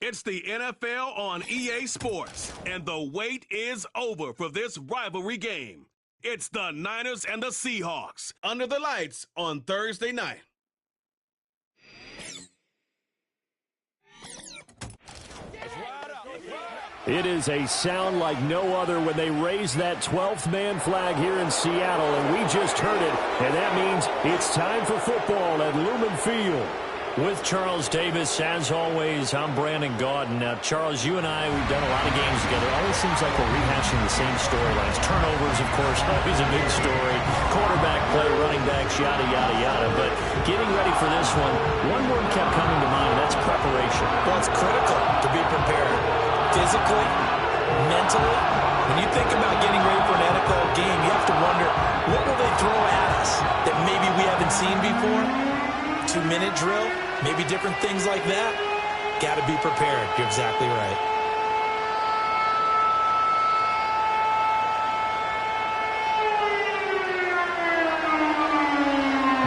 It's the NFL on EA Sports, and the wait is over for this rivalry game. It's the Niners and the Seahawks under the lights on Thursday night. It is a sound like no other when they raise that 12th man flag here in Seattle, and we just heard it, and that means it's time for football at Lumen Field. With Charles Davis, as always, I'm Brandon Gaudin. Now, Charles, you and I, we've done a lot of games together. It always seems like we're rehashing the same storylines. Turnovers, of course, always a big story. Quarterback play, running backs, yada, yada, yada. But getting ready for this one word kept coming to mind, and that's preparation. Well, it's critical to be prepared. Physically, mentally. When you think about getting ready for an NFL game, you have to wonder, what will they throw at us that maybe we haven't seen before? 2-minute drill, maybe different things like that. Got to be prepared. You're exactly right.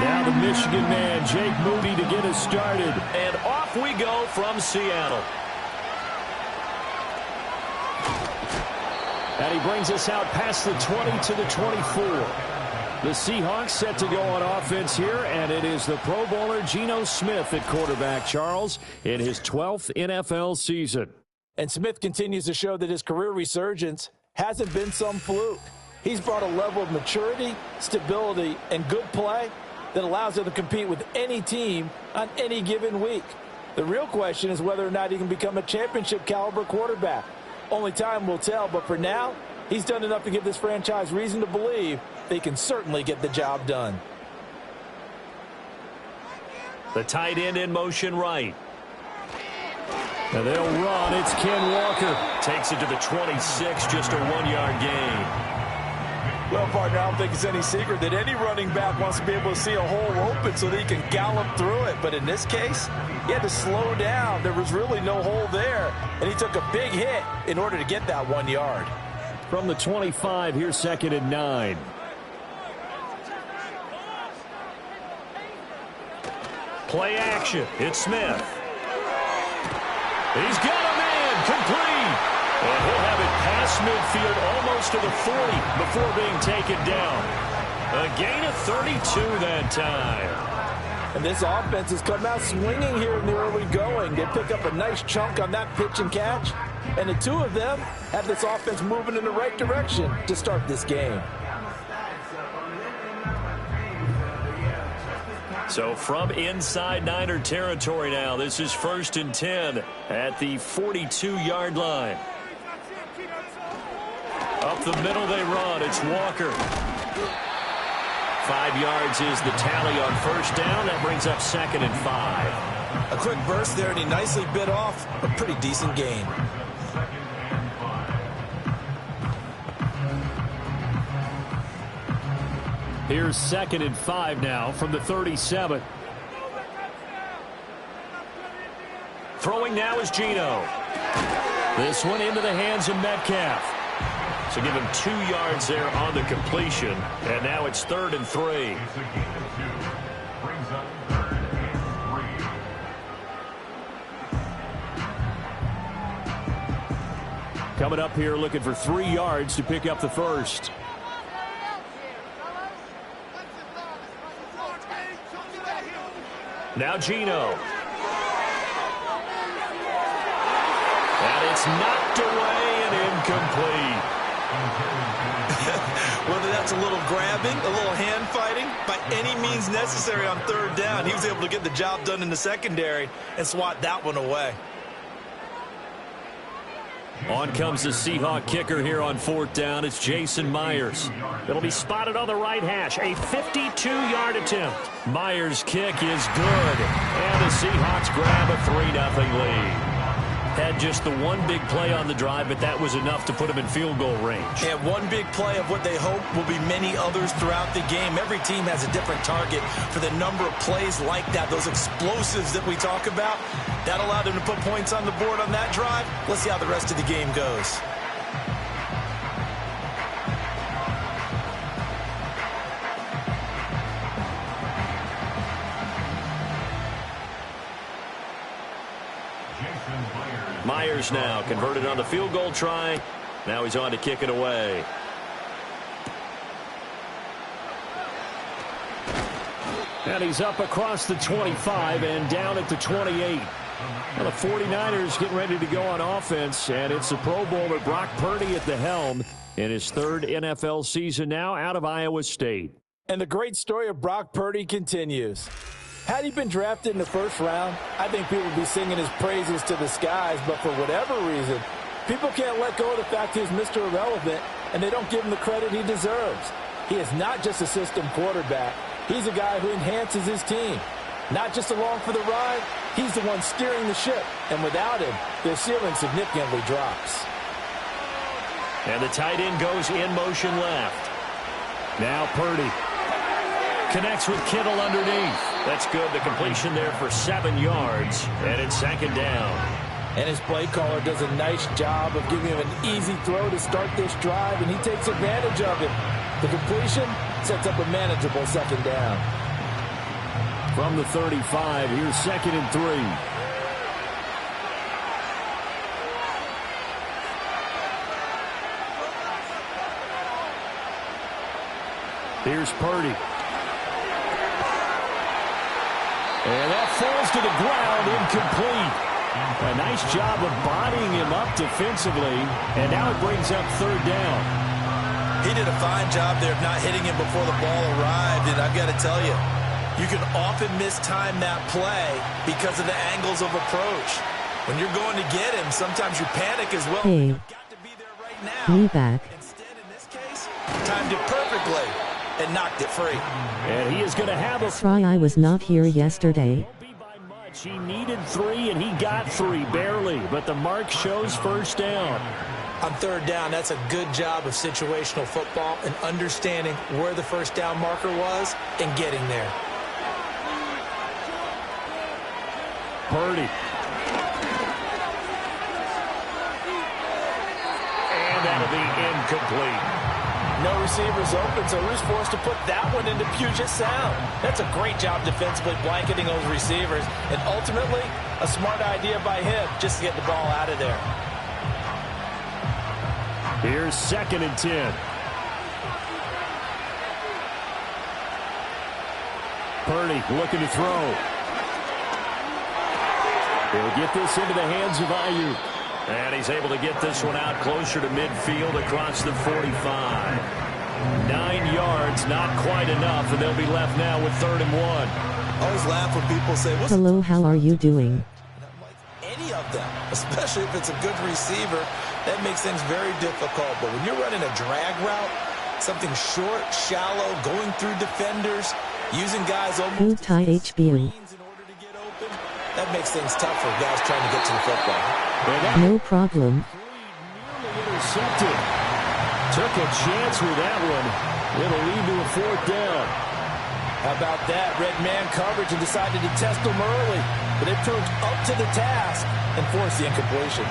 Now the Michigan man, Jake Moody, to get us started. And off we go from Seattle. And he brings us out past the 20 to the 24. The Seahawks set to go on offense here, and it is the Pro Bowler Geno Smith at quarterback, Charles, in his 12th NFL season. And Smith continues to show that his career resurgence hasn't been some fluke. He's brought a level of maturity, stability, and good play that allows him to compete with any team on any given week. The real question is whether or not he can become a championship-caliber quarterback. Only time will tell, but for now, he's done enough to give this franchise reason to believe they can certainly get the job done. The tight end in motion right. And they'll run. It's Ken Walker. Takes it to the 26, just a 1-yard gain. Well, partner, I don't think it's any secret that any running back wants to be able to see a hole open so that he can gallop through it. But in this case, he had to slow down. There was really no hole there, and he took a big hit in order to get that 1 yard. From the 25, here's 2nd and 9. Play action. It's Smith. He's got a man complete. And he'll have it past midfield almost to the 40 before being taken down. A gain of 32 that time. And this offense has come out swinging here in the early going. They pick up a nice chunk on that pitch and catch. And the two of them have this offense moving in the right direction to start this game. So from inside Niner territory now, this is 1st and 10 at the 42-yard line. Up the middle they run. It's Walker. 5 yards is the tally on 1st down. That brings up 2nd and 5. A quick burst there, and he nicely bit off a pretty decent gain. Here's 2nd and 5 now from the 37. Throwing now is Geno. This one into the hands of Metcalf. So give him 2 yards there on the completion. And now it's 3rd and 3. Coming up here looking for 3 yards to pick up the first. Now Geno. And it's knocked away and incomplete. Whether that's a little grabbing, a little hand fighting, by any means necessary on 3rd down, he was able to get the job done in the secondary and swat that one away. On comes the Seahawk kicker here on 4th down. It's Jason Myers. It'll be spotted on the right hash. A 52-yard attempt. Myers' kick is good. And the Seahawks grab a 3-0 lead. Had just the one big play on the drive, but that was enough to put them in field goal range. And one big play of what they hope will be many others throughout the game. Every team has a different target for the number of plays like that, those explosives that we talk about. That allowed them to put points on the board on that drive. Let's see how the rest of the game goes. Myers now converted on the field goal try. Now he's on to kick it away. And he's up across the 25 and down at the 28. Well, the 49ers getting ready to go on offense, and it's the Pro Bowler Brock Purdy at the helm in his third NFL season now out of Iowa State. And the great story of Brock Purdy continues. Had he been drafted in the first round, I think people would be singing his praises to the skies, but for whatever reason, people can't let go of the fact he's Mr. Irrelevant, and they don't give him the credit he deserves. He is not just a system quarterback. He's a guy who enhances his team. Not just along for the ride, he's the one steering the ship. And without him, their ceiling significantly drops. And the tight end goes in motion left. Now Purdy connects with Kittle underneath. That's good. The completion there for 7 yards. And it's second down. And his play caller does a nice job of giving him an easy throw to start this drive, and he takes advantage of it. The completion sets up a manageable second down. From the 35, here's 2nd and 3. Here's Purdy. And that falls to the ground, incomplete. A nice job of bodying him up defensively, and now it brings up third down. He did a fine job there of not hitting him before the ball arrived, and I've got to tell you, you can often mistime that play because of the angles of approach. When you're going to get him, sometimes you panic as well. Hey, Got to be there right now. me back. Instead, in this case, timed it perfectly and knocked it free. And he is going to have a Try I was not here yesterday. Won't be by much. He needed 3, and he got 3, barely. But the mark shows first down. On third down, that's a good job of situational football and understanding where the first down marker was and getting there. Purdy. And that'll be incomplete. No receivers open, so Rue's forced to put that one into Puget Sound. That's a great job defensively blanketing those receivers, and ultimately, a smart idea by him just to get the ball out of there. Here's 2nd and 10. Purdy looking to throw. He'll get this into the hands of Ayuk. And he's able to get this one out closer to midfield across the 45. 9 yards, not quite enough, and they'll be left now with 3rd and 1. I always laugh when people say, what's Hello, how are you doing? any of them, especially if it's a good receiver? That makes things very difficult. But when you're running a drag route, something short, shallow, going through defenders, using guys almost Tie HBU. in order to get open, that makes things tough for guys trying to get to the football. No problem. Nearly intercepted. Took a chance with that one. It'll lead to a 4th down. How about that? Red man coverage and decided to test them early. But it proved up to the task and forced the incompletion.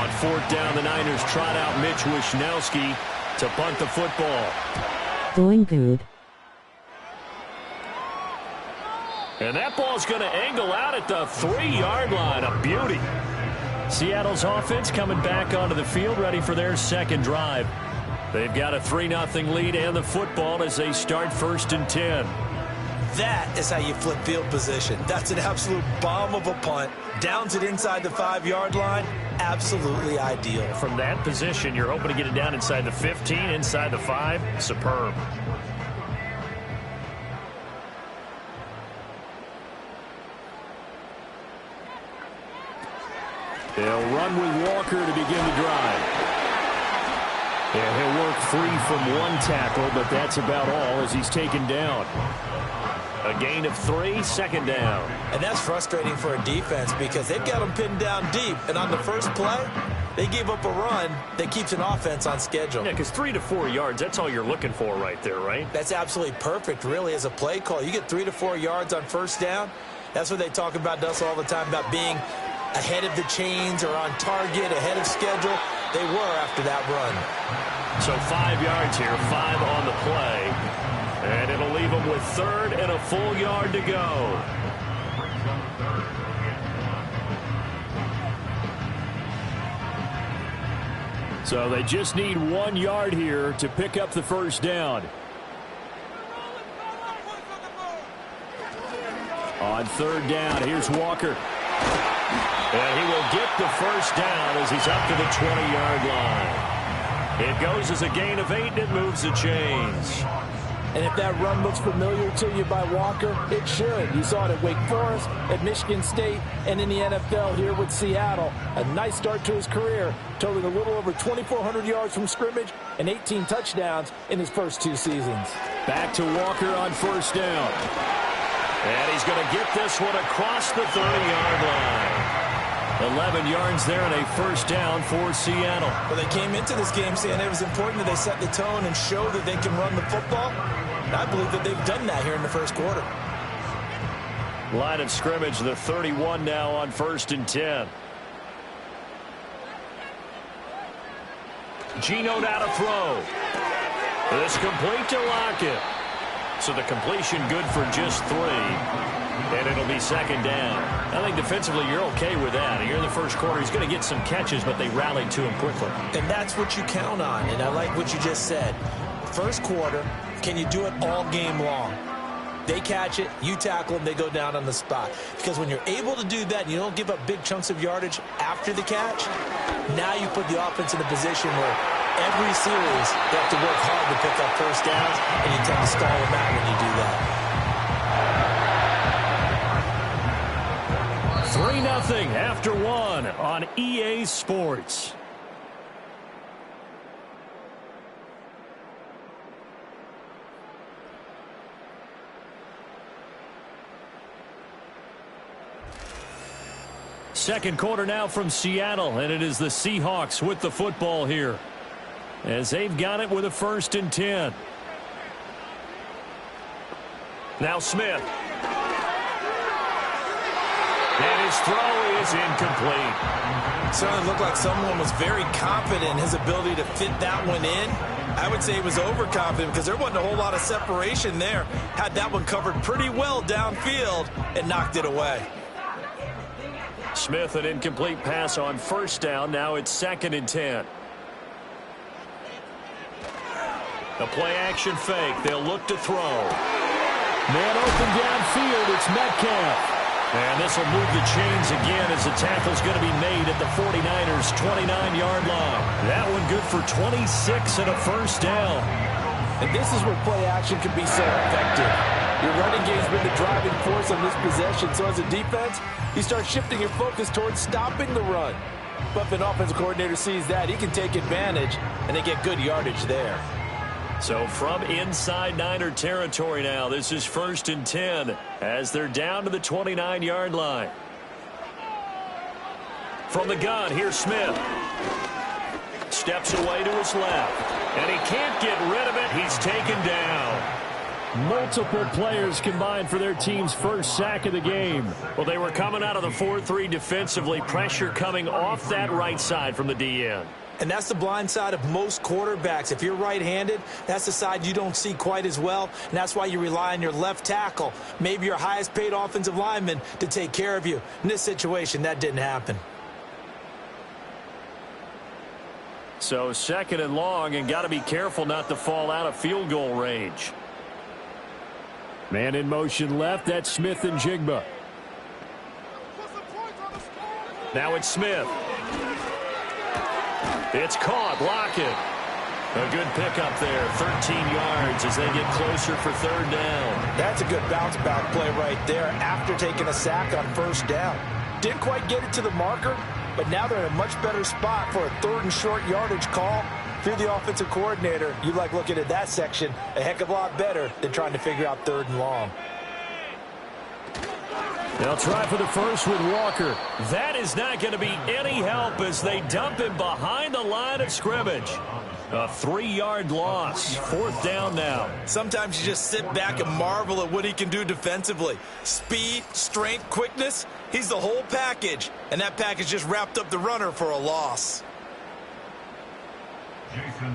On 4th down, the Niners trot out Mitch Wishnowski to punt the football. Going good. And that ball's going to angle out at the 3-yard line. A beauty. Seattle's offense coming back onto the field, ready for their second drive. They've got a 3-0 lead and the football as they start 1st and 10. That is how you flip field position. That's an absolute bomb of a punt. Downs it inside the 5-yard line. Absolutely ideal. From that position, you're hoping to get it down inside the 15, inside the 5. Superb. They'll run with Walker to begin the drive. And he'll work free from one tackle, but that's about all as he's taken down. A gain of 3, 2nd down. And that's frustrating for a defense because they've got them pinned down deep. And on the first play, they gave up a run that keeps an offense on schedule. Yeah, because 3 to 4 yards, that's all you're looking for right there, right? That's absolutely perfect, really, as a play call. You get 3 to 4 yards on first down. That's what they talk about to us all the time, about being ahead of the chains or on target, ahead of schedule. They were after that run. So 5 yards here, 5 on the play. And it'll leave them with 3rd and a full yard to go. So they just need 1 yard here to pick up the first down. On third down, here's Walker. And he will get the first down as he's up to the 20-yard line. It goes as a gain of 8, and it moves the chains. And if that run looks familiar to you by Walker, it should. You saw it at Wake Forest, at Michigan State, and in the NFL here with Seattle. A nice start to his career, totaling a little over 2,400 yards from scrimmage and 18 touchdowns in his first 2 seasons. Back to Walker on first down. And he's going to get this one across the 30-yard line. 11 yards there and a first down for Seattle. Well, they came into this game saying it was important that they set the tone and show that they can run the football. And I believe that they've done that here in the first quarter. Line of scrimmage, the 31 now on 1st and 10. Geno now to throw. This complete to Lockett. So the completion good for just 3. And it'll be second down. I think defensively you're okay with that. Here in the first quarter, he's going to get some catches, but they rallied to him quickly. And that's what you count on. And I like what you just said. First quarter, can you do it all game long? They catch it, you tackle them, they go down on the spot. Because when you're able to do that and you don't give up big chunks of yardage after the catch, now you put the offense in a position where every series they have to work hard to pick up first downs, and you tend to stall them out when you do that. 3-0 after 1 on EA Sports. Second quarter now from Seattle, and it is the Seahawks with the football here, as they've got it with a 1st and 10. Now Smith. And his throw is incomplete. Certainly looked like someone was very confident in his ability to fit that one in. I would say he was overconfident because there wasn't a whole lot of separation there. Had that one covered pretty well downfield and knocked it away. Smith, an incomplete pass on first down. Now it's 2nd and 10. A play-action fake. They'll look to throw. Man open downfield. It's Metcalf. And this will move the chains again as the tackle's going to be made at the 49ers' 29-yard line. That one good for 26 and a first down. And this is where play action can be so effective. Your running game's been the driving force on this possession. So as a defense, you start shifting your focus towards stopping the run. But if an offensive coordinator sees that, he can take advantage, and they get good yardage there. So from inside Niner territory now, this is 1st and 10 as they're down to the 29-yard line. From the gun, here's Smith. Steps away to his left, and he can't get rid of it. He's taken down. Multiple players combined for their team's first sack of the game. Well, they were coming out of the 4-3 defensively. Pressure coming off that right side from the DN. And that's the blind side of most quarterbacks. If you're right-handed, that's the side you don't see quite as well. And that's why you rely on your left tackle, maybe your highest-paid offensive lineman, to take care of you. In this situation, that didn't happen. So 2nd and long, and got to be careful not to fall out of field goal range. Man in motion left. That's Smith and Jigba. Now it's Smith. It's caught. Lockett. A good pickup there. 13 yards as they get closer for 3rd down. That's a good bounce-back play right there after taking a sack on 1st down. Didn't quite get it to the marker, but now they're in a much better spot for a 3rd and short yardage call. If you're the offensive coordinator, you like looking at that section a heck of a lot better than trying to figure out 3rd and long. They'll try for the first with Walker. That is not going to be any help as they dump him behind the line of scrimmage. A 3-yard loss. 4th down now. Sometimes you just sit back and marvel at what he can do defensively. Speed, strength, quickness, he's the whole package. And that package just wrapped up the runner for a loss.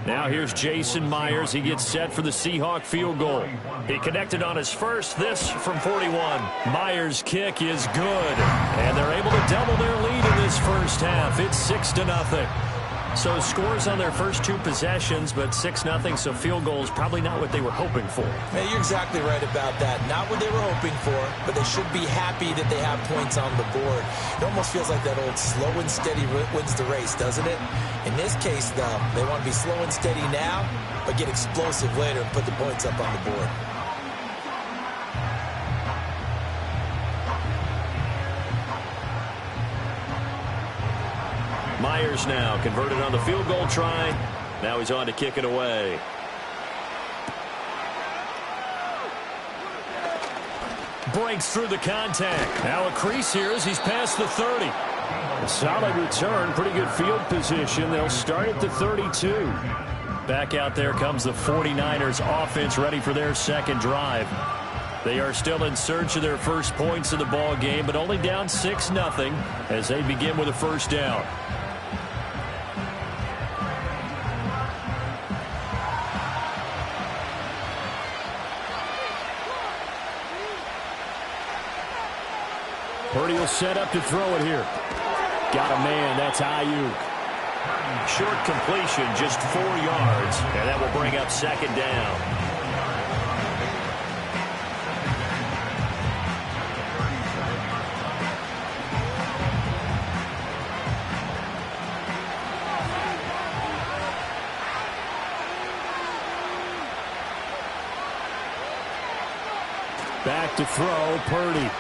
Now here's Jason Myers. He gets set for the Seahawk field goal. He connected on his first, this from 41. Myers' kick is good. And they're able to double their lead in this first half. It's 6-0. So scores on their first 2 possessions, but 6-0, so field goals probably not what they were hoping for. Hey, you're exactly right about that. Not what they were hoping for, but they should be happy that they have points on the board. It almost feels like that old slow and steady wins the race, doesn't it? In this case, though, they want to be slow and steady now, but get explosive later and put the points up on the board. Myers now converted on the field goal try. Now he's on to kick it away. Breaks through the contact. Now a crease here as he's past the 30. A solid return, pretty good field position. They'll start at the 32. Back out there comes the 49ers offense ready for their second drive. They are still in search of their first points of the ball game, but only down 6-0 as they begin with a first down. Purdy will set up to throw it here. Got a man. That's Ayuk. Short completion, just 4 yards, and that will bring up second down. Back to throw, Purdy.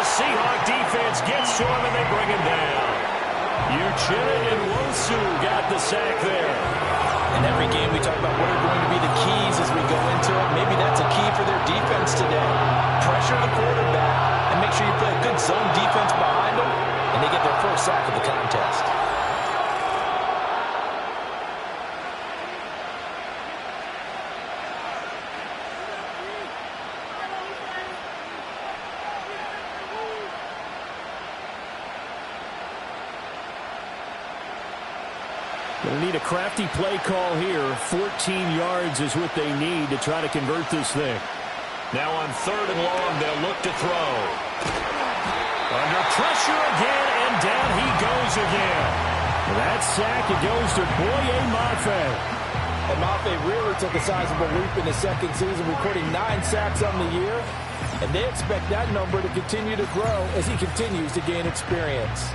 Seahawk defense gets to him, and they bring him down. Uchenna and Wosu got the sack there. In every game, we talk about what are going to be the keys as we go into it. Maybe that's a key for their defense today. Pressure the quarterback and make sure you play a good zone defense behind them, and they get their first sack of the contest. Going to need a crafty play call here. 14 yards is what they need to try to convert this thing. Now on 3rd and long, they'll look to throw. Under pressure again, and down he goes again. That sack, it goes to Boye Mafe. And Mafe really took a sizable leap in his second season, recording 9 sacks on the year. And they expect that number to continue to grow as he continues to gain experience.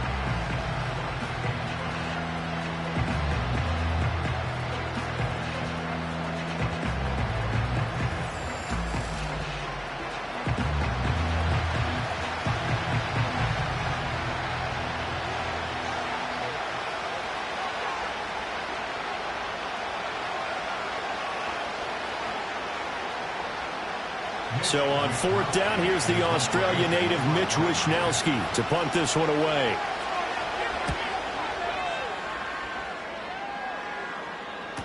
So on 4th down, here's the Australia native Mitch Wishnowsky to punt this one away.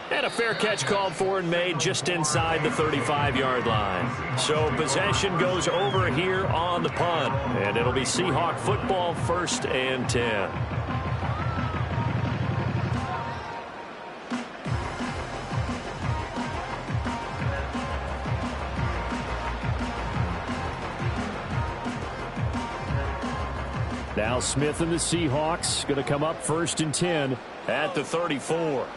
And a fair catch called for and made just inside the 35-yard line. So possession goes over here on the punt, and it'll be Seahawk football, 1st and 10. Now Smith and the Seahawks going to come up 1st and 10 at the 34.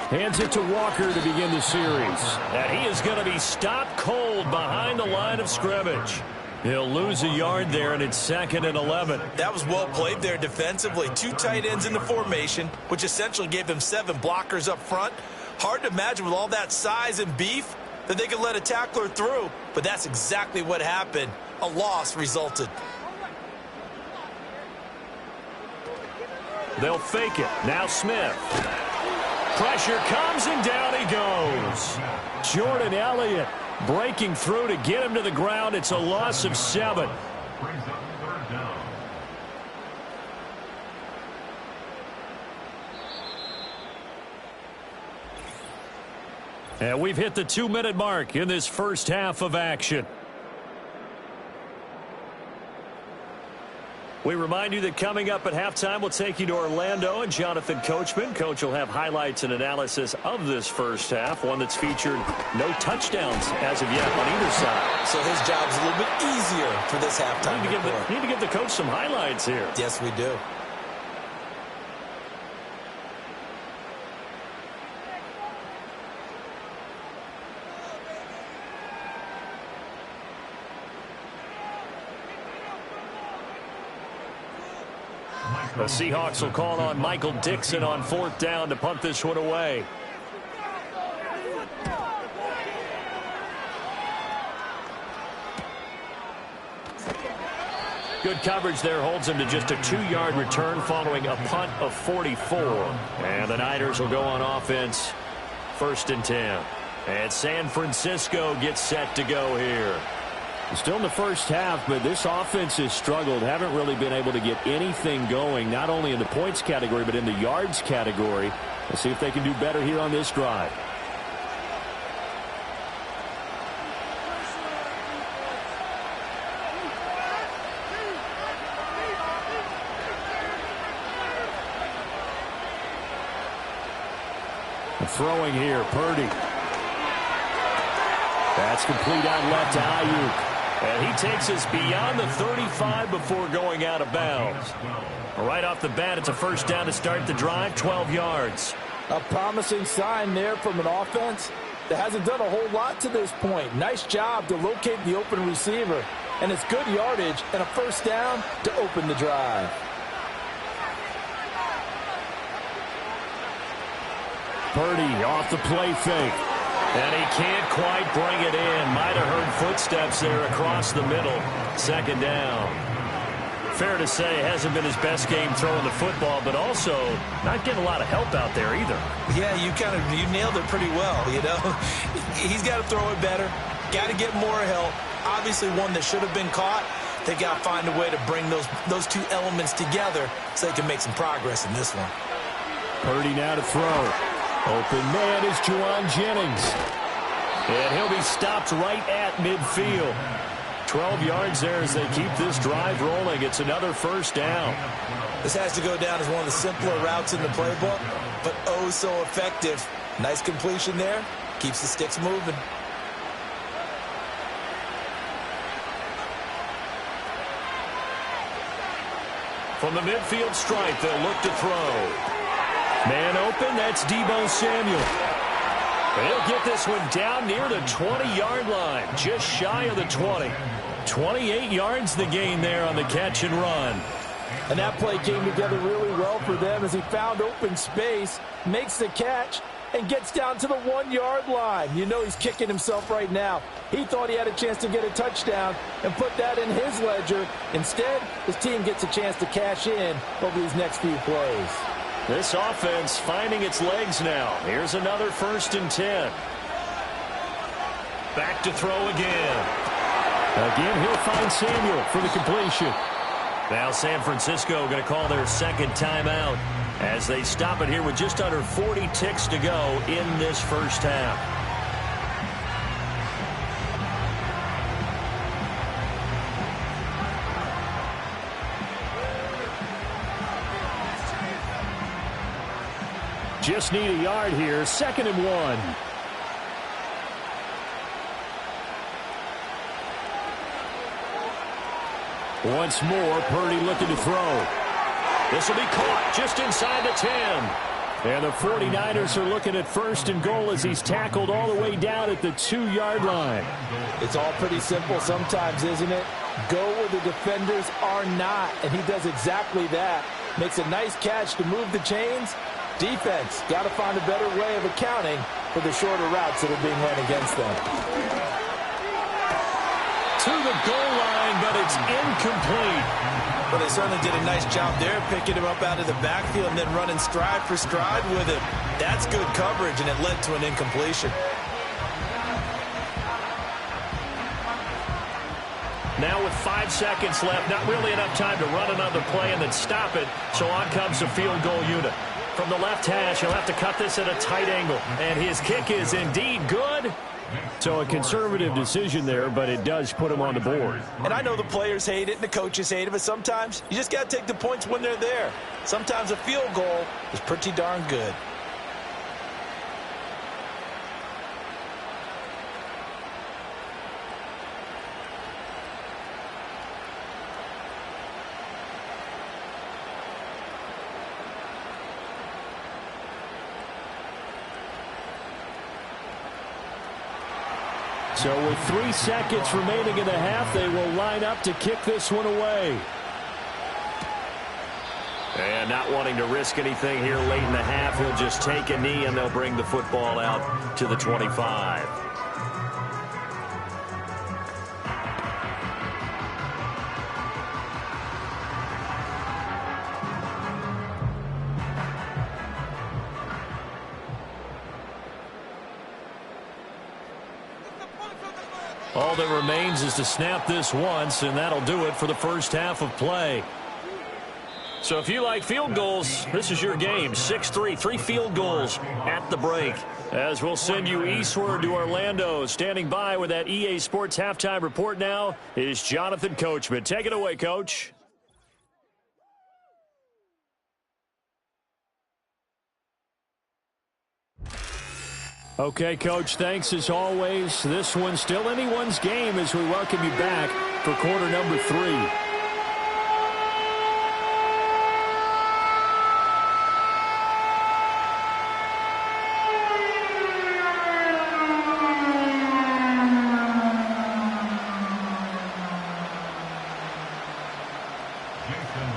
Hands it to Walker to begin the series. And he is going to be stopped cold behind the line of scrimmage. He'll lose a yard there, and it's 2nd and 11. That was well played there defensively. 2 tight ends in the formation, which essentially gave them 7 blockers up front. Hard to imagine with all that size and beef that they could let a tackler through, but that's exactly what happened. A loss resulted. They'll fake it. Now Smith. Pressure comes, and down he goes. Jordan Elliott breaking through to get him to the ground. It's a loss of 7. And we've hit the 2-minute mark in this first half of action. We remind you that coming up at halftime, we'll take you to Orlando and Jonathan Coachman. Coach will have highlights and analysis of this first half, one that's featured no touchdowns as of yet on either side. So his job's a little bit easier for this halftime report. Need to give the coach some highlights here. Yes, we do. The Seahawks will call on Michael Dixon on 4th down to punt this one away. Good coverage there holds him to just a 2-yard return following a punt of 44. And the Niners will go on offense 1st and 10. And San Francisco gets set to go here. Still in the first half, but this offense has struggled. Haven't really been able to get anything going, not only in the points category, but in the yards category. Let's see if they can do better here on this drive. Throwing here, Purdy. That's complete out left to Ayuk. And he takes us beyond the 35 before going out of bounds. Right off the bat, it's a 1st down to start the drive, 12 yards. A promising sign there from an offense that hasn't done a whole lot to this point. Nice job to locate the open receiver. And it's good yardage and a 1st down to open the drive. Purdy off the play fake. And he can't quite bring it in. Might have heard footsteps there across the middle. 2nd down. Fair to say, hasn't been his best game throwing the football, but also not getting a lot of help out there either. Yeah, you nailed it pretty well, you know. He's got to throw it better. Got to get more help. Obviously one that should have been caught. They got to find a way to bring those two elements together so they can make some progress in this one. Purdy now to throw. Open man is Juwan Jennings. And he'll be stopped right at midfield. 12 yards there as they keep this drive rolling. It's another 1st down. This has to go down as one of the simpler routes in the playbook, but oh so effective. Nice completion there. Keeps the sticks moving. From the midfield stripe, they'll look to throw. Man open, that's Deebo Samuel. He'll get this one down near the 20-yard line, just shy of the 20. 28 yards the gain there on the catch and run. And that play came together really well for them as he found open space, makes the catch, and gets down to the 1-yard line. You know he's kicking himself right now. He thought he had a chance to get a touchdown and put that in his ledger. Instead, his team gets a chance to cash in over these next few plays. This offense finding its legs now. Here's another 1st and 10. Back to throw again. Again, he'll find Samuel for the completion. Now San Francisco going to call their 2nd timeout as they stop it here with just under 40 ticks to go in this first half. Just need a yard here. 2nd and 1. Once more, Purdy looking to throw. This will be caught just inside the 10. And the 49ers are looking at 1st and goal as he's tackled all the way down at the 2-yard line. It's all pretty simple sometimes, isn't it? Go where the defenders are not, and he does exactly that. Makes a nice catch to move the chains. Defense got to find a better way of accounting for the shorter routes that are being run against them. To the goal line, but it's incomplete. But they certainly did a nice job there, picking him up out of the backfield and then running stride for stride with him. That's good coverage, and it led to an incompletion. Now with 5 seconds left, not really enough time to run another play and then stop it, so on comes the field goal unit. From the left hash, he'll have to cut this at a tight angle, and his kick is indeed good. So a conservative decision there, but it does put him on the board. And I know the players hate it and the coaches hate it, but sometimes you just got to take the points when they're there. Sometimes a field goal is pretty darn good. So with 3 seconds remaining in the half, they will line up to kick this one away. And not wanting to risk anything here late in the half, he'll just take a knee and they'll bring the football out to the 25. All that remains is to snap this once, and that'll do it for the first half of play. So if you like field goals, this is your game. 6-3, 3 field goals at the break. As we'll send you eastward to Orlando. Standing by with that EA Sports halftime report now is Jonathan Coachman. Take it away, Coach. Okay, Coach, thanks as always. This one's still anyone's game as we welcome you back for quarter number 3.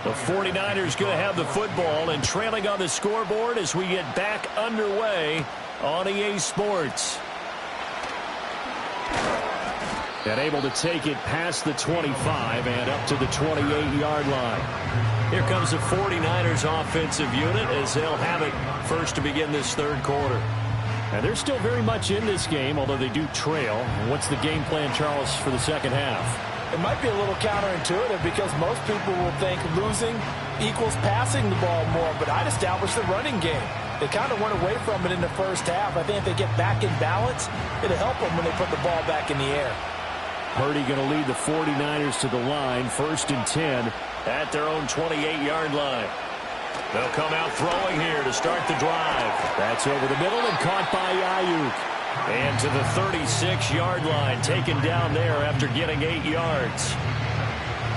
The 49ers going to have the football and trailing on the scoreboard as we get back underway on EA Sports. And able to take it past the 25 and up to the 28-yard line. Here comes the 49ers offensive unit as they'll have it first to begin this third quarter. And they're still very much in this game, although they do trail. And what's the game plan, Charles, for the second half? It might be a little counterintuitive because most people will think losing equals passing the ball more, but I'd establish the running game. They kind of went away from it in the first half. I think if they get back in balance, it'll help them when they put the ball back in the air. Purdy going to lead the 49ers to the line, 1st and 10 at their own 28-yard line. They'll come out throwing here to start the drive. That's over the middle and caught by Ayuk. And to the 36-yard line, taken down there after getting 8 yards.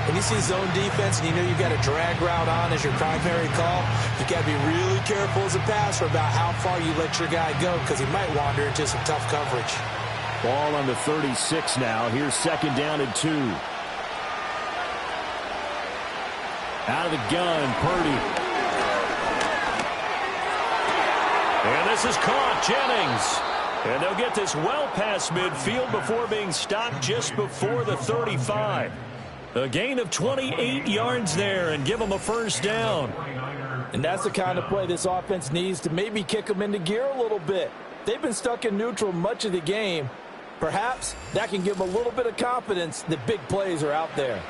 When you see zone defense and you know you've got a drag route on as your primary call, you've got to be really careful as a passer about how far you let your guy go because he might wander into some tough coverage. Ball on the 36 now. Here's 2nd down and 2. Out of the gun, Purdy. And this is caught, Jennings. And they'll get this well past midfield before being stopped just before the 35. A gain of 28 yards there and give them a first down. And that's the kind of play this offense needs to maybe kick them into gear a little bit. They've been stuck in neutral much of the game. Perhaps that can give them a little bit of confidence that big plays are out there.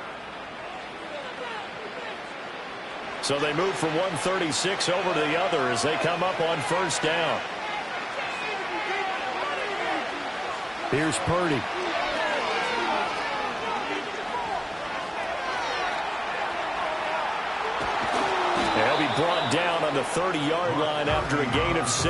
So they move from 136 over to the other as they come up on first down. Here's Purdy. They'll be brought down on the 30-yard line after a gain of 6.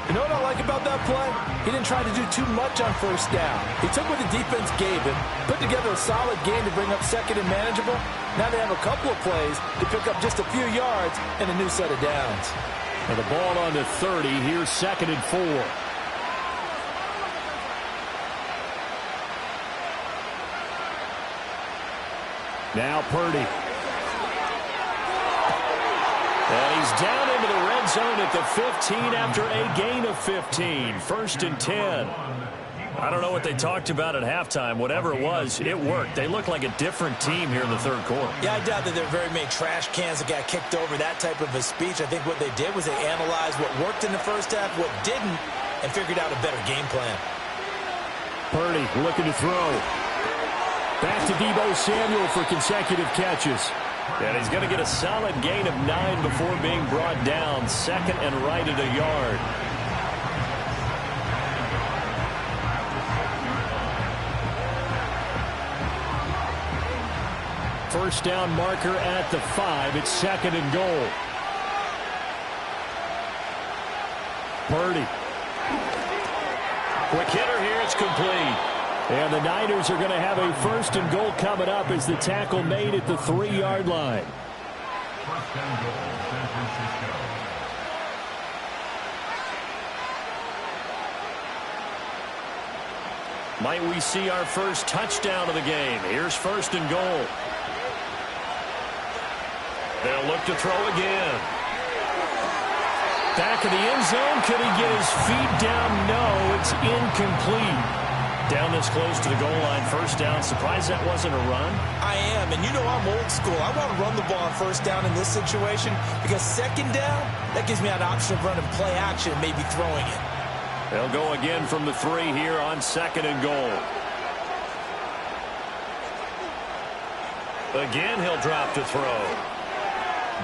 You know what I like about that play? He didn't try to do too much on first down. He took what the defense gave him, put together a solid game to bring up 2nd and manageable. Now they have a couple of plays to pick up just a few yards and a new set of downs. And the ball on the 30. Here's 2nd and 4. Now Purdy. And he's down into the red zone at the 15 after a gain of 15. 1st and 10. I don't know what they talked about at halftime. Whatever it was, it worked. They look like a different team here in the third quarter. Yeah, I doubt that there are very many trash cans that got kicked over, that type of a speech. I think what they did was they analyzed what worked in the first half, what didn't, and figured out a better game plan. Purdy looking to throw. Back to Deebo Samuel for consecutive catches. And he's going to get a solid gain of 9 before being brought down. 2nd and right at a yard. first down marker at the 5. It's 2nd and goal. Purdy. Quick hitter here. It's complete. And the Niners are going to have a 1st and goal coming up as the tackle made at the 3-yard line. 1st and goal, San Francisco. Might we see our first touchdown of the game? Here's 1st and goal. They'll look to throw again. Back of the end zone. Could he get his feet down? No, it's incomplete. Down this close to the goal line, 1st down. Surprised that wasn't a run? I am, and you know I'm old school. I want to run the ball on 1st down in this situation because 2nd down, that gives me an option of running play action and maybe throwing it. They'll go again from the 3 here on 2nd and goal. Again, he'll drop to throw.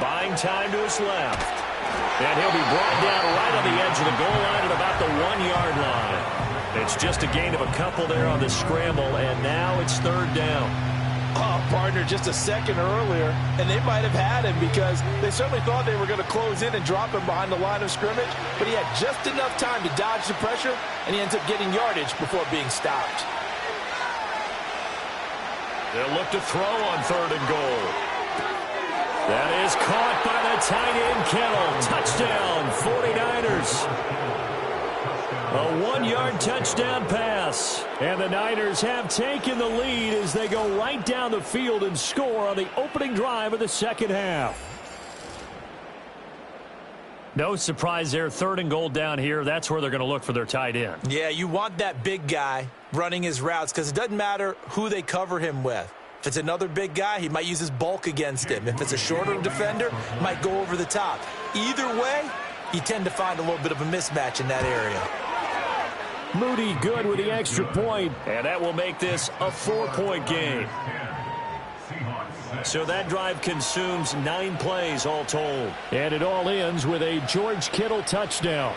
Buying time to his left. And he'll be brought down right on the edge of the goal line at about the 1-yard line. It's just a gain of a couple there on the scramble, and now it's 3rd down. Oh, partner, just a second earlier, and they might have had him because they certainly thought they were going to close in and drop him behind the line of scrimmage, but he had just enough time to dodge the pressure, and he ends up getting yardage before being stopped. They'll look to throw on 3rd and goal. That is caught by the tight end, Kittle. Touchdown, 49ers. A 1-yard touchdown pass. And the Niners have taken the lead as they go right down the field and score on the opening drive of the 2nd half. No surprise there. 3rd and goal down here. That's where they're going to look for their tight end. Yeah, you want that big guy running his routes because it doesn't matter who they cover him with. If it's another big guy, he might use his bulk against him. If it's a shorter defender, he might go over the top. Either way, you tend to find a little bit of a mismatch in that area. Moody good with the extra point, and that will make this a 4-point game. So that drive consumes 9 plays all told. And it all ends with a George Kittle touchdown.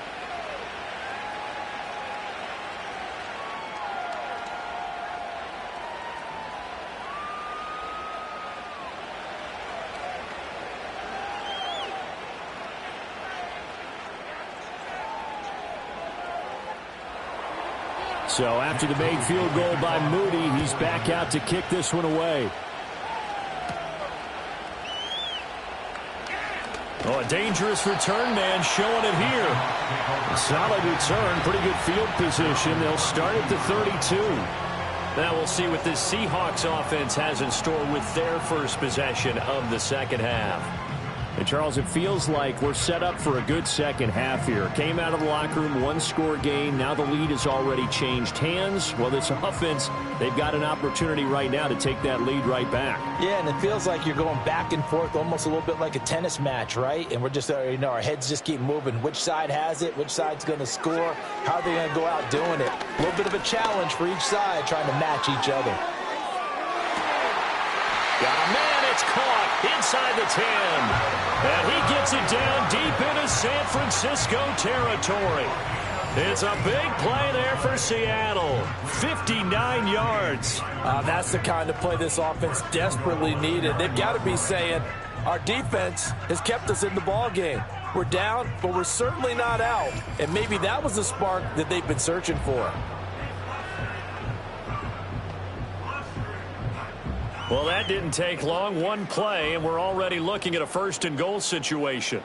So after the made field goal by Moody, he's back out to kick this one away. Oh, a dangerous return man showing it here. A solid return, pretty good field position. They'll start at the 32. Now we'll see what this Seahawks offense has in store with their first possession of the 2nd half. And, Charles, it feels like we're set up for a good 2nd half here. Came out of the locker room, 1-score game. Now the lead has already changed hands. Well, this offense, they've got an opportunity right now to take that lead right back. Yeah, and it feels like you're going back and forth almost a little bit like a tennis match, right? And we're just, our heads just keep moving. Which side has it? Which side's going to score? How are they going to go out doing it? A little bit of a challenge for each side trying to match each other. Got a man, it's caught inside the 10. And he gets it down deep into San Francisco territory. It's a big play there for Seattle. 59 yards. That's the kind of play this offense desperately needed. They've got to be saying, our defense has kept us in the ball game. We're down, but we're certainly not out. And maybe that was the spark that they've been searching for. Well, that didn't take long. One play, and we're already looking at a 1st and goal situation.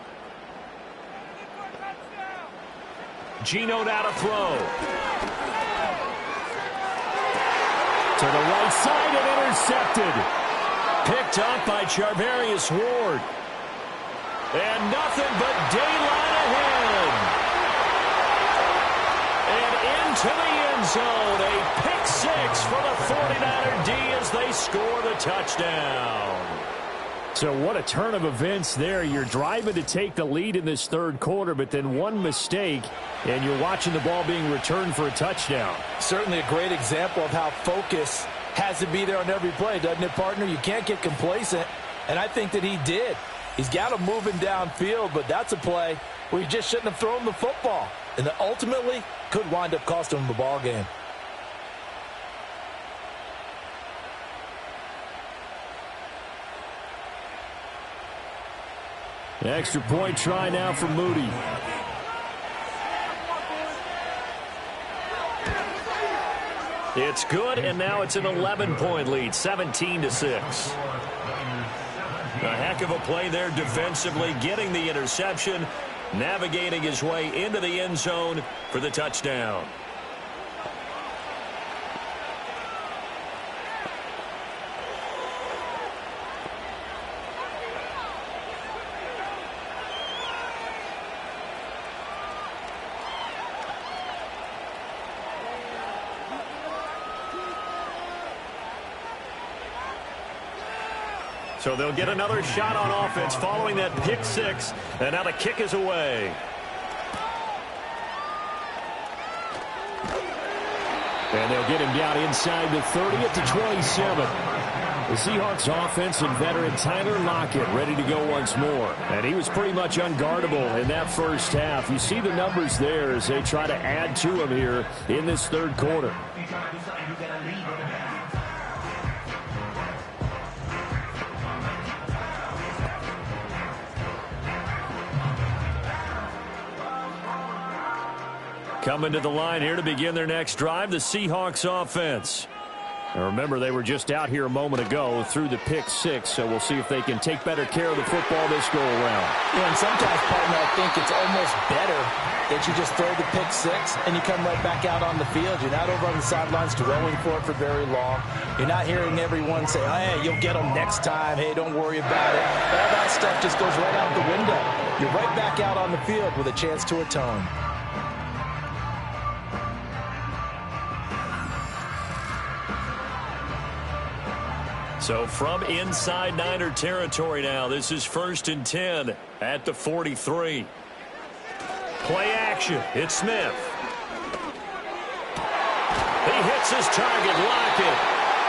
Geno now to throw. To the right side and intercepted. Picked up by Charvarius Ward. And nothing but daylight ahead. And into the end zone. A pick 6 for the 49er D as they score the touchdown. So what a turn of events there. You're driving to take the lead in this 3rd quarter, but then one mistake, and you're watching the ball being returned for a touchdown. Certainly a great example of how focus has to be there on every play, doesn't it, partner? You can't get complacent, and I think that he did. He's got him moving downfield, but that's a play where he just shouldn't have thrown the football, and that ultimately could wind up costing him the ball game. Extra point try now for Moody. It's good, and now it's an 11-point lead, 17-6. A heck of a play there defensively, getting the interception, navigating his way into the end zone for the touchdown. So they'll get another shot on offense following that pick six, and now the kick is away. And they'll get him down inside the 30 at the 27. The Seahawks offensive veteran Tyler Lockett ready to go once more. And he was pretty much unguardable in that first half. You see the numbers there as they try to add to him here in this third quarter. Coming to the line here to begin their next drive, the Seahawks offense. Now remember, they were just out here a moment ago through the pick six, so we'll see if they can take better care of the football this go-around. Yeah, and sometimes, partner, I think it's almost better that you just throw the pick six and you come right back out on the field. You're not over on the sidelines dwelling for it for very long. You're not hearing everyone say, oh, hey, you'll get them next time. Hey, don't worry about it. All that stuff just goes right out the window. You're right back out on the field with a chance to atone. So from inside Niner territory now, this is 1st and 10 at the 43. Play action. It's Smith. He hits his target, Lockett.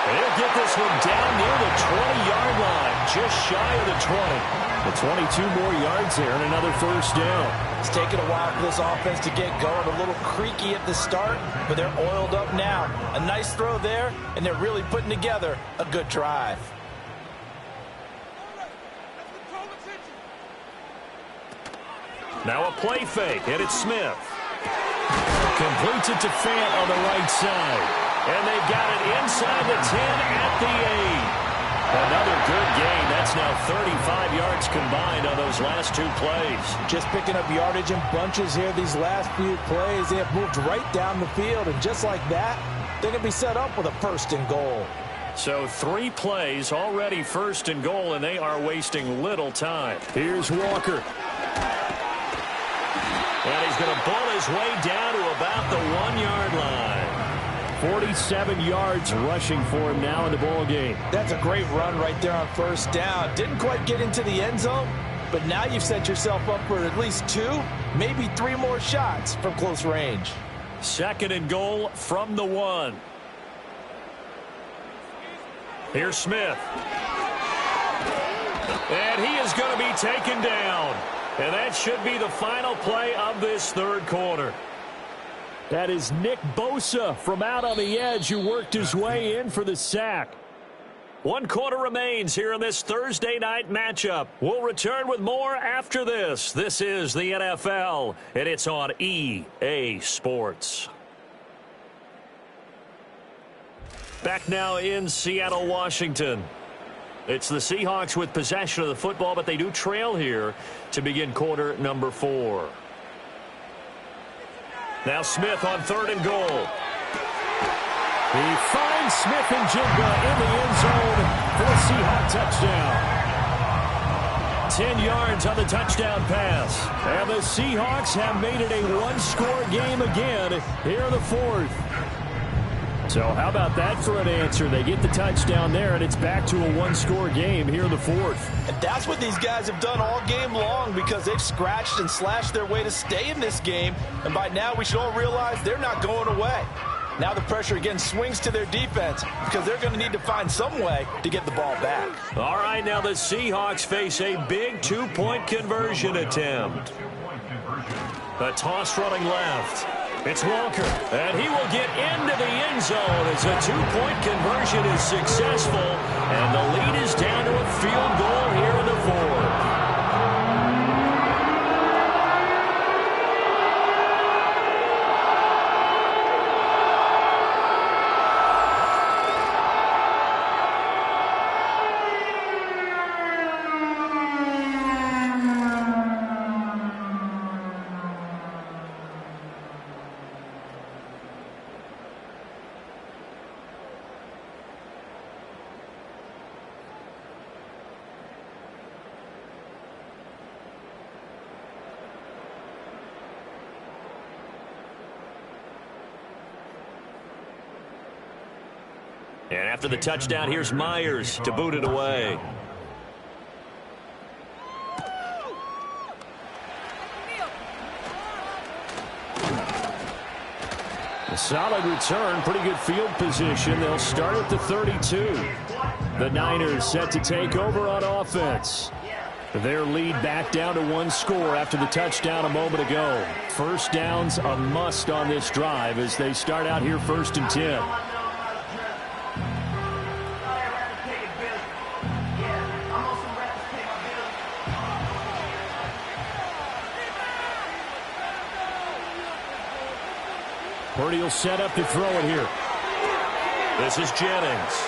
He'll get this one down near the 20-yard line, just shy of the 20. The 22 more yards there and another first down. It's taken a while for this offense to get going. A little creaky at the start, but they're oiled up now. A nice throw there, and they're really putting together a good drive. Now a play fake, and it's Smith. Completes it to Fant on the right side. And they've got it inside the 10 at the 8. Another good gain. That's now 35 yards combined on those last two plays. Just picking up yardage in bunches here these last few plays. They have moved right down the field, and just like that, they're going to be set up with a 1st and goal. So 3 plays already 1st and goal, and they are wasting little time. Here's Walker. And he's going to bull his way down to about the 1-yard line. 47 yards rushing for him now in the ball game. That's a great run right there on 1st down. Didn't quite get into the end zone, but now you've set yourself up for at least 2, maybe 3 more shots from close range. 2nd and goal from the 1. Here's Smith. And he is going to be taken down. And that should be the final play of this third quarter. That is Nick Bosa from out on the edge who worked his way in for the sack. 1 quarter remains here in this Thursday night matchup. We'll return with more after this. This is the NFL, and it's on EA Sports. Back now in Seattle, Washington. It's the Seahawks with possession of the football, but they do trail here to begin quarter number 4. Now Smith on 3rd and goal. He finds Smith and Jigba in the end zone for a Seahawk touchdown. 10 yards on the touchdown pass. And the Seahawks have made it a 1-score game again here in the 4th. So how about that for an answer? They get the touchdown there, and it's back to a 1-score game here in the 4th. And that's what these guys have done all game long because they've scratched and slashed their way to stay in this game. And by now, we should all realize they're not going away. Now the pressure again swings to their defense because they're going to need to find some way to get the ball back. All right, now the Seahawks face a big 2-point conversion attempt. A toss running left. It's Walker, and he will get into the end zone as a 2-point conversion is successful, and the lead is down to a field goal here in the 4th. And after the touchdown, here's Myers to boot it away. A solid return, pretty good field position. They'll start at the 32. The Niners set to take over on offense. Their lead back down to one score after the touchdown a moment ago. First down's a must on this drive as they start out here 1st and 10. Purdy will set up to throw it here. This is Jennings.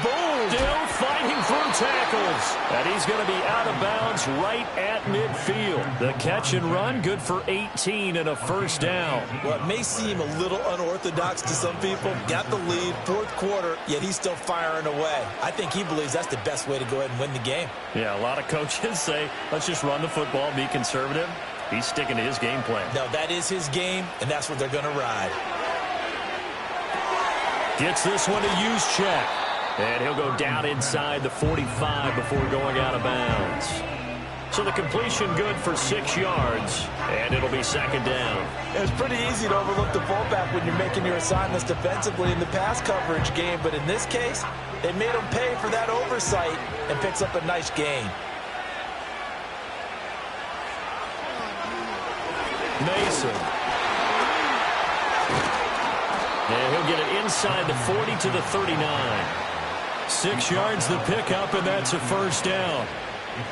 Boom! Still fighting through tackles. And he's going to be out of bounds right at midfield. The catch and run, good for 18 and a first down. Well, it may seem a little unorthodox to some people. Got the lead, 4th quarter, yet he's still firing away. I think he believes that's the best way to go ahead and win the game. Yeah, a lot of coaches say, let's just run the football, be conservative. He's sticking to his game plan. No, that is his game, and that's what they're going to ride. Gets this one to use check. And he'll go down inside the 45 before going out of bounds. So the completion good for 6 yards, and it'll be 2nd down. It's pretty easy to overlook the fullback when you're making your assignments defensively in the pass coverage game, but in this case, they made him pay for that oversight and picks up a nice gain. Mason. And he'll get it inside the 40 to the 39. 6 yards the pickup, and that's a first down.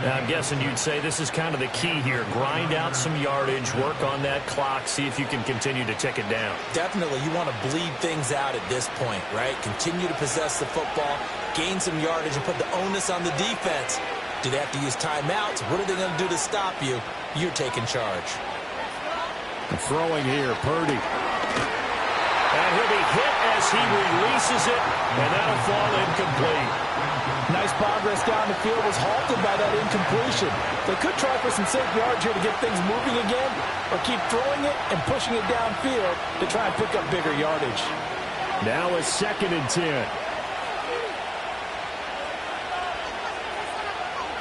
Now, I'm guessing you'd say this is kind of the key here. Grind out some yardage, work on that clock, see if you can continue to tick it down. Definitely, you want to bleed things out at this point, right? Continue to possess the football, gain some yardage, and put the onus on the defense. Do they have to use timeouts? What are they going to do to stop you? You're taking charge. Throwing here, Purdy. And he'll be hit as he releases it, and that'll fall incomplete. Nice progress down the field, was halted by that incompletion. They could try for some safe yards here to get things moving again, or keep throwing it and pushing it downfield to try and pick up bigger yardage. Now a 2nd and 10.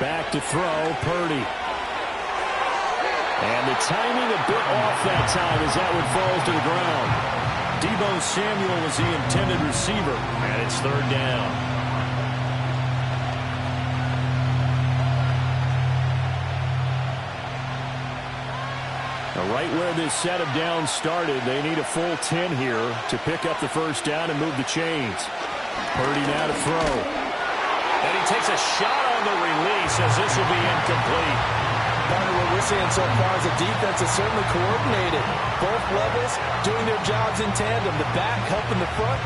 Back to throw, Purdy. And the timing a bit off that time as that one falls to the ground. Deebo Samuel was the intended receiver, and it's 3rd down. Now, right where this set of downs started, they need a full 10 here to pick up the first down and move the chains. Purdy now to throw. And he takes a shot on the release as this will be incomplete. Partner, what we're seeing so far is the defense is certainly coordinated. Both levels doing their jobs in tandem. The back helping the front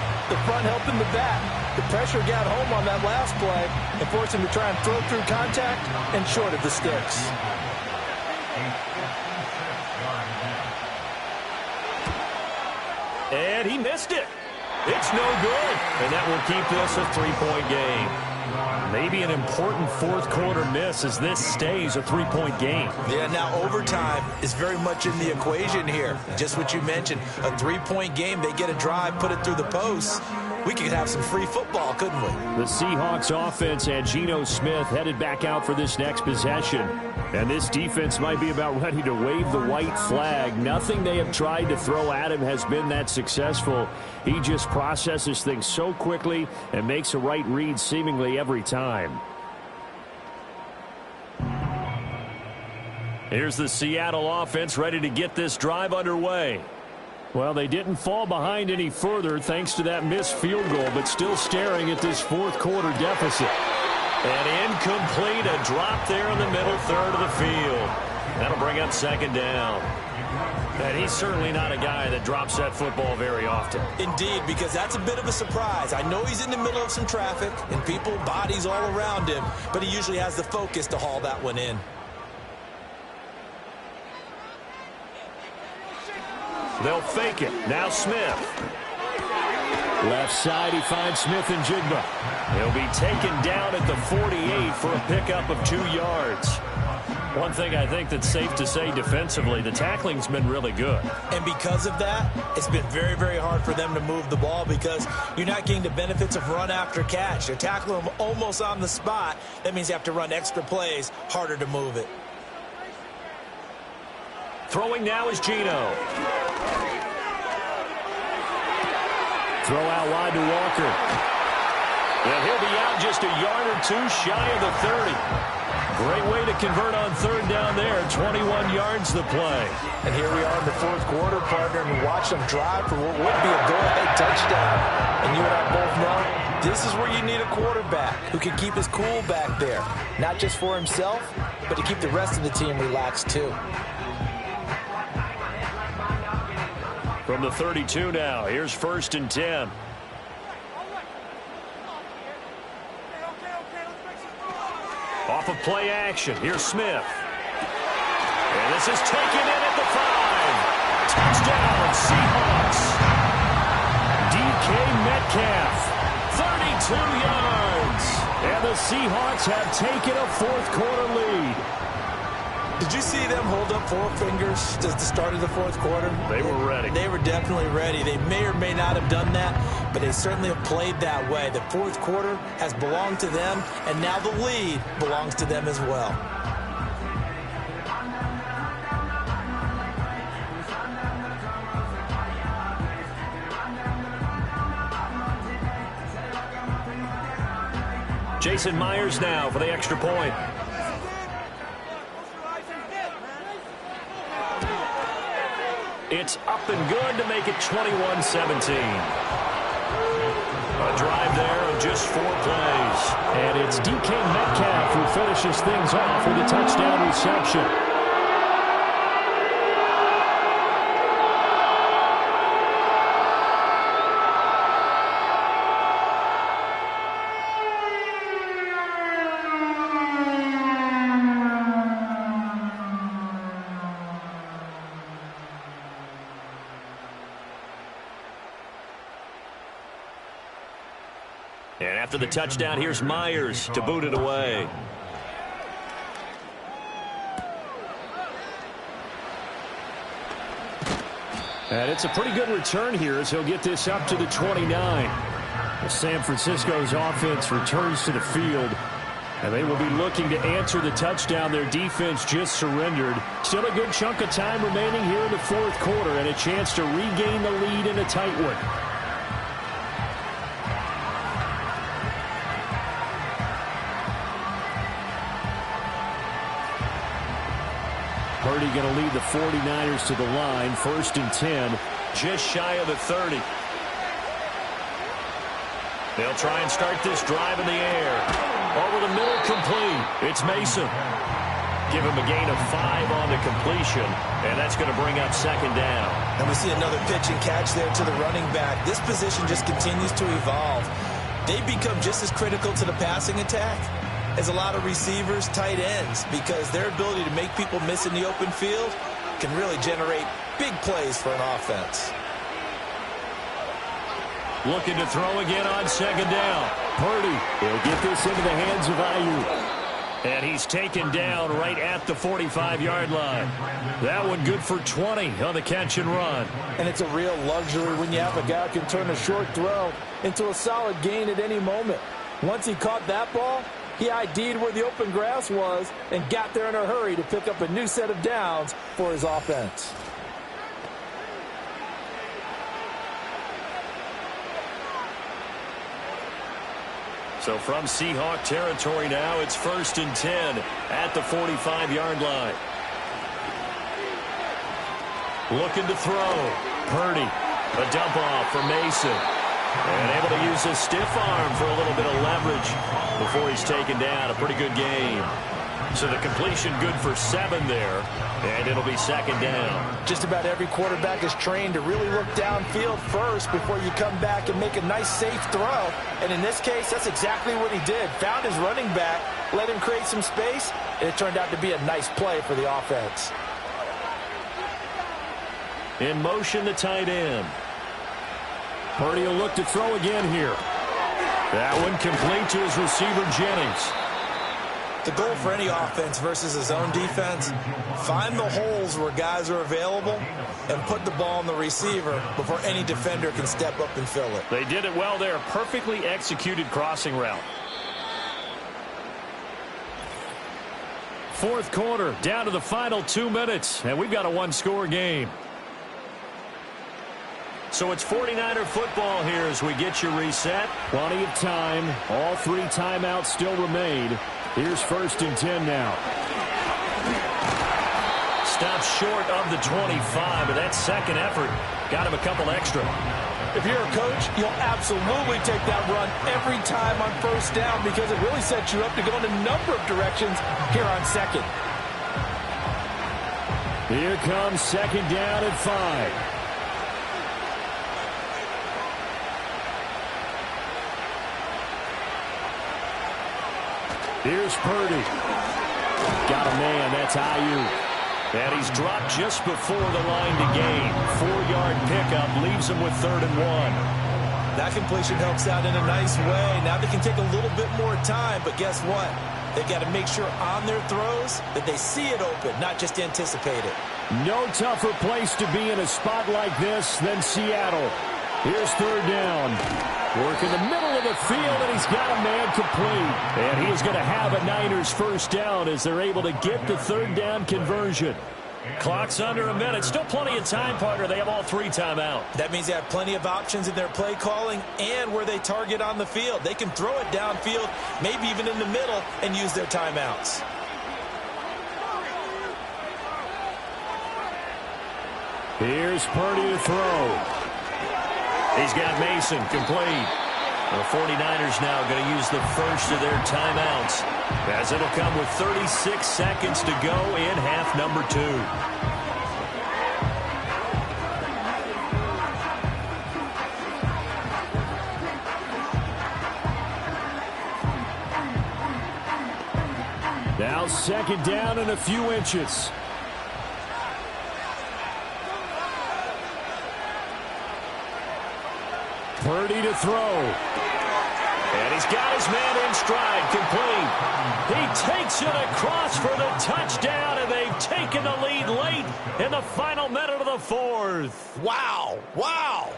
helping the back. The pressure got home on that last play and forced him to try and throw through contact and short of the sticks. And he missed it. It's no good. And that will keep this a 3-point game. Maybe an important 4th quarter miss as this stays a 3-point game. Yeah, now overtime is very much in the equation here. Just what you mentioned, a 3-point game. They get a drive, put it through the posts. We could have some free football, couldn't we? The Seahawks offense and Geno Smith headed back out for this next possession. And this defense might be about ready to wave the white flag. Nothing they have tried to throw at him has been that successful. He just processes things so quickly and makes a right read seemingly every time. Here's the Seattle offense ready to get this drive underway. Well, they didn't fall behind any further thanks to that missed field goal, but still staring at this 4th quarter deficit. And incomplete, a drop there in the middle third of the field. That'll bring up 2nd down. And he's certainly not a guy that drops that football very often. Indeed, because that's a bit of a surprise. I know he's in the middle of some traffic and people, bodies all around him, but he usually has the focus to haul that one in. They'll fake it. Now Smith. Left side, he finds Smith and Jigba. He'll be taken down at the 48 for a pickup of 2 yards. One thing I think that's safe to say defensively, the tackling's been really good. And because of that, it's been very, very hard for them to move the ball because you're not getting the benefits of run after catch. They're tackling them almost on the spot. That means you have to run extra plays, harder to move it. Throwing now is Geno. Throw out wide to Walker. And he'll be out just a yard or two shy of the 30. Great way to convert on third down there. 21 yards the play. And here we are in the fourth quarter, partner, and watch them drive for what would be a go-ahead touchdown. And you and I both know this is where you need a quarterback who can keep his cool back there. Not just for himself, but to keep the rest of the team relaxed too. From the 32 now, here's 1st and 10. Off of play action, here's Smith. And this is taken in at the 5. Touchdown, Seahawks. DK Metcalf, 32 yards. And the Seahawks have taken a fourth quarter lead. Did you see them hold up 4 fingers at the start of the fourth quarter? They were ready. They were definitely ready. They may or may not have done that, but they certainly have played that way. The fourth quarter has belonged to them, and now the lead belongs to them as well. Jason Myers now for the extra point. It's up and good to make it 21-17. A drive there of just 4 plays. And it's DK Metcalf who finishes things off with a touchdown reception. And after the touchdown, here's Myers to boot it away. And it's a pretty good return here as he'll get this up to the 29. San Francisco's offense returns to the field, and they will be looking to answer the touchdown their defense just surrendered. Still a good chunk of time remaining here in the fourth quarter and a chance to regain the lead in a tight one. Purdy going to lead the 49ers to the line. 1st and 10. Just shy of the 30. They'll try and start this drive in the air. Over the middle, complete. It's Mason. Give him a gain of 5 on the completion, and that's going to bring up 2nd down. And we see another pitch and catch there to the running back. This position just continues to evolve. They become just as critical to the passing attack as a lot of receivers, tight ends, because their ability to make people miss in the open field can really generate big plays for an offense. Looking to throw again on 2nd down. Purdy will get this into the hands of Ayuk. And he's taken down right at the 45-yard line. That one good for 20 on the catch and run. And it's a real luxury when you have a guy who can turn a short throw into a solid gain at any moment. Once he caught that ball, he ID'd where the open grass was and got there in a hurry to pick up a new set of downs for his offense. So from Seahawk territory now, it's 1st and 10 at the 45-yard line. Looking to throw. Purdy. A dump off for Mason. And able to use his stiff arm for a little bit of leverage before he's taken down. A pretty good game. So the completion good for 7 there. And it'll be 2nd down. Just about every quarterback is trained to really look downfield first before you come back and make a nice, safe throw. And in this case, that's exactly what he did. Found his running back, let him create some space, and it turned out to be a nice play for the offense. In motion, the tight end. Purdy will look to throw again here. That one complete to his receiver, Jennings. The goal for any offense versus a zone defense, find the holes where guys are available and put the ball on the receiver before any defender can step up and fill it. They did it well there. Perfectly executed crossing route. Fourth quarter, down to the final 2 minutes, and we've got a one-score game. So it's 49er football here as we get you reset. Plenty of time. All 3 timeouts still remain. Here's 1st and 10 now. Stops short of the 25, but that second effort got him a couple extra. If you're a coach, you'll absolutely take that run every time on 1st down because it really sets you up to go in a number of directions here on 2nd. Here comes 2nd down and 5. Here's Purdy. Got a man. That's Ayuk. And he's dropped just before the line to gain. 4-yard pickup leaves him with 3rd and 1. That completion helps out in a nice way. Now they can take a little bit more time, but guess what? They got to make sure on their throws that they see it open, not just anticipate it. No tougher place to be in a spot like this than Seattle. Here's 3rd down. Work in the middle of the field, and he's got a man complete. And he's going to have a Niners 1st down as they're able to get the 3rd down conversion. Clock's under a minute. Still plenty of time, partner. They have all 3 timeout. That means they have plenty of options in their play calling and where they target on the field. They can throw it downfield, maybe even in the middle, and use their timeouts. Here's Purdy to throw. He's got Mason complete. The 49ers now going to use the first of their timeouts as it'll come with 36 seconds to go in half number 2. Now 2nd down and a few inches. Purdy to throw. And he's got his man in stride, complete. He takes it across for the touchdown, and they've taken the lead late in the final minute of the 4th. Wow. Wow.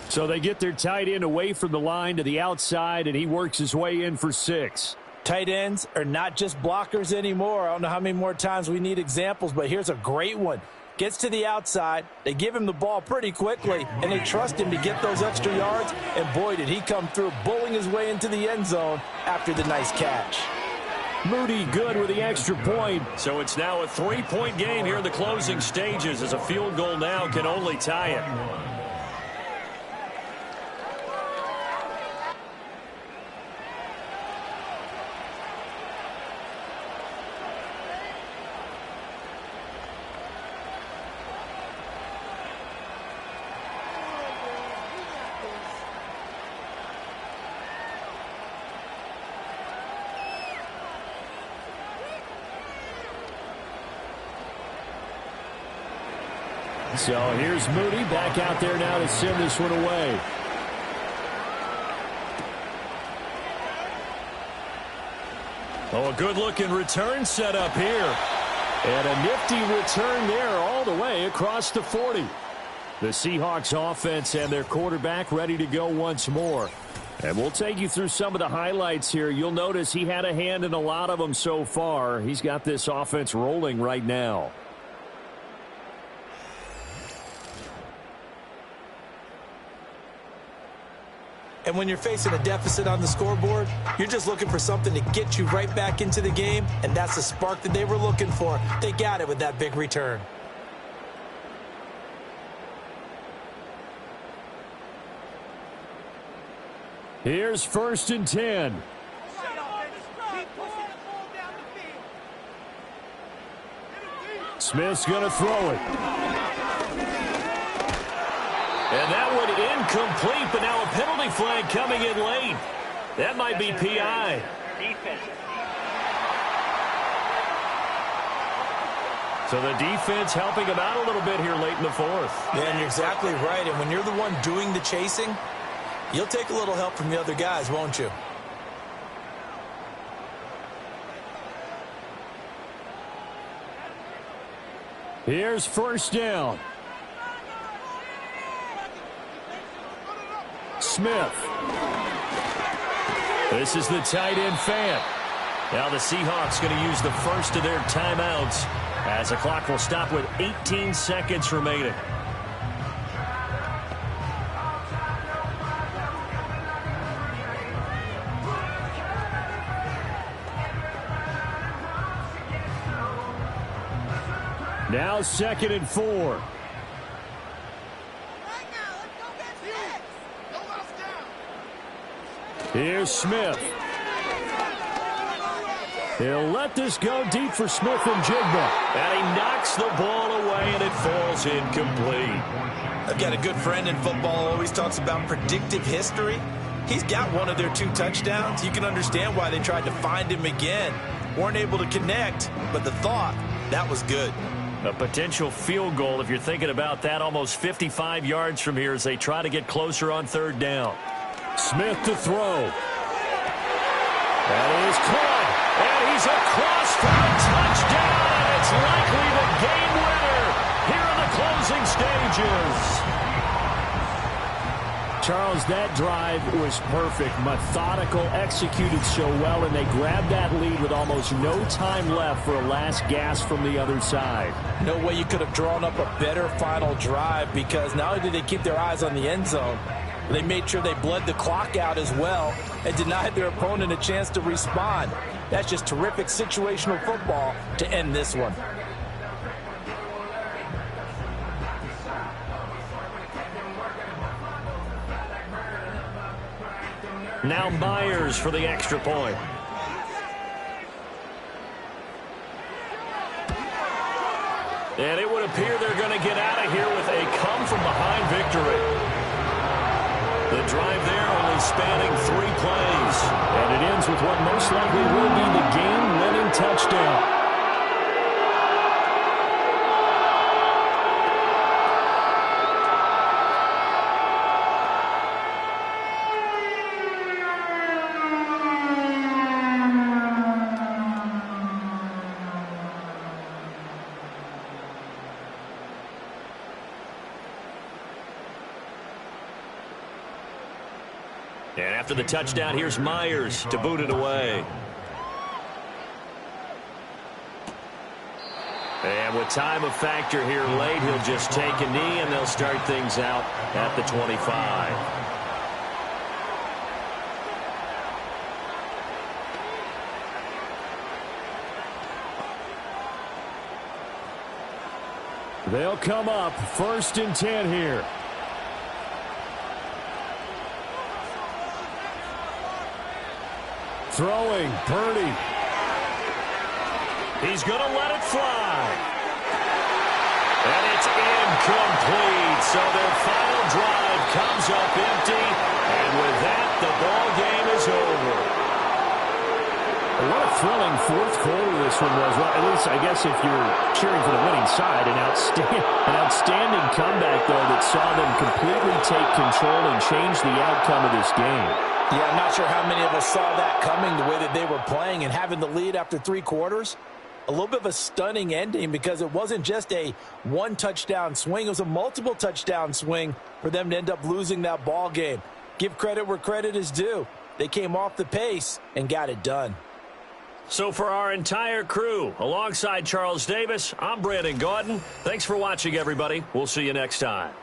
So they get their tight end away from the line to the outside, and he works his way in for 6. Tight ends are not just blockers anymore. I don't know how many more times we need examples, but here's a great one. Gets to the outside, they give him the ball pretty quickly, and they trust him to get those extra yards, and boy, did he come through, bowling his way into the end zone after the nice catch. Moody good with the extra point. So it's now a 3-point game here in the closing stages as a field goal now can only tie it. So here's Moody back out there now to send this one away. Oh, a good-looking return set up here. And a nifty return there all the way across the 40. The Seahawks offense and their quarterback ready to go once more. And we'll take you through some of the highlights here. You'll notice he had a hand in a lot of them so far. He's got this offense rolling right now. And when you're facing a deficit on the scoreboard, you're just looking for something to get you right back into the game, and that's the spark that they were looking for. They got it with that big return. Here's 1st and 10. Smith's going to throw it. And that one incomplete, but now a penalty flag coming in late. That might be PI. So the defense helping him out a little bit here late in the fourth. Yeah, and you're exactly right. And when you're the one doing the chasing, you'll take a little help from the other guys, won't you? Here's first down. Smith. This is the tight end fan. Now the Seahawks going to use the first of their timeouts as the clock will stop with 18 seconds remaining. Now 2nd and 4. Here's Smith. He'll let this go deep for Smith and Jigba. And he knocks the ball away, and it falls incomplete. I've got a good friend in football who always talks about predictive history. He's got one of their 2 touchdowns. You can understand why they tried to find him again. Weren't able to connect, but the thought, that was good. A potential field goal, if you're thinking about that, almost 55 yards from here as they try to get closer on 3rd down. Smith to throw. That is caught. And he's across for a touchdown, and it's likely the game winner here in the closing stages. Charles, that drive was perfect. Methodical, executed so well, and they grabbed that lead with almost no time left for a last gasp from the other side. No way you could have drawn up a better final drive, because not only did they keep their eyes on the end zone, they made sure they bled the clock out as well and denied their opponent a chance to respond. That's just terrific situational football to end this one. Now Myers for the extra point. And it would appear they're going to get out of here with a come-from-behind victory. The drive there only spanning 3 plays. And it ends with what most likely will be the game-winning touchdown. And after the touchdown, here's Myers to boot it away. And with time of factor here late, he'll just take a knee, and they'll start things out at the 25. They'll come up 1st and 10 here. Throwing, Purdy. He's going to let it fly. And it's incomplete. So their final drive comes up empty. And with that, the ball game is over. What a thrilling 4th quarter this one was. Well, at least, I guess, if you're cheering for the winning side, an outstanding comeback, though, that saw them completely take control and change the outcome of this game. Yeah, I'm not sure how many of us saw that coming, the way that they were playing and having the lead after 3 quarters. A little bit of a stunning ending, because it wasn't just a 1-touchdown swing. It was a multiple touchdown swing for them to end up losing that ball game. Give credit where credit is due. They came off the pace and got it done. So for our entire crew, alongside Charles Davis, I'm Brandon Gaudin. Thanks for watching, everybody. We'll see you next time.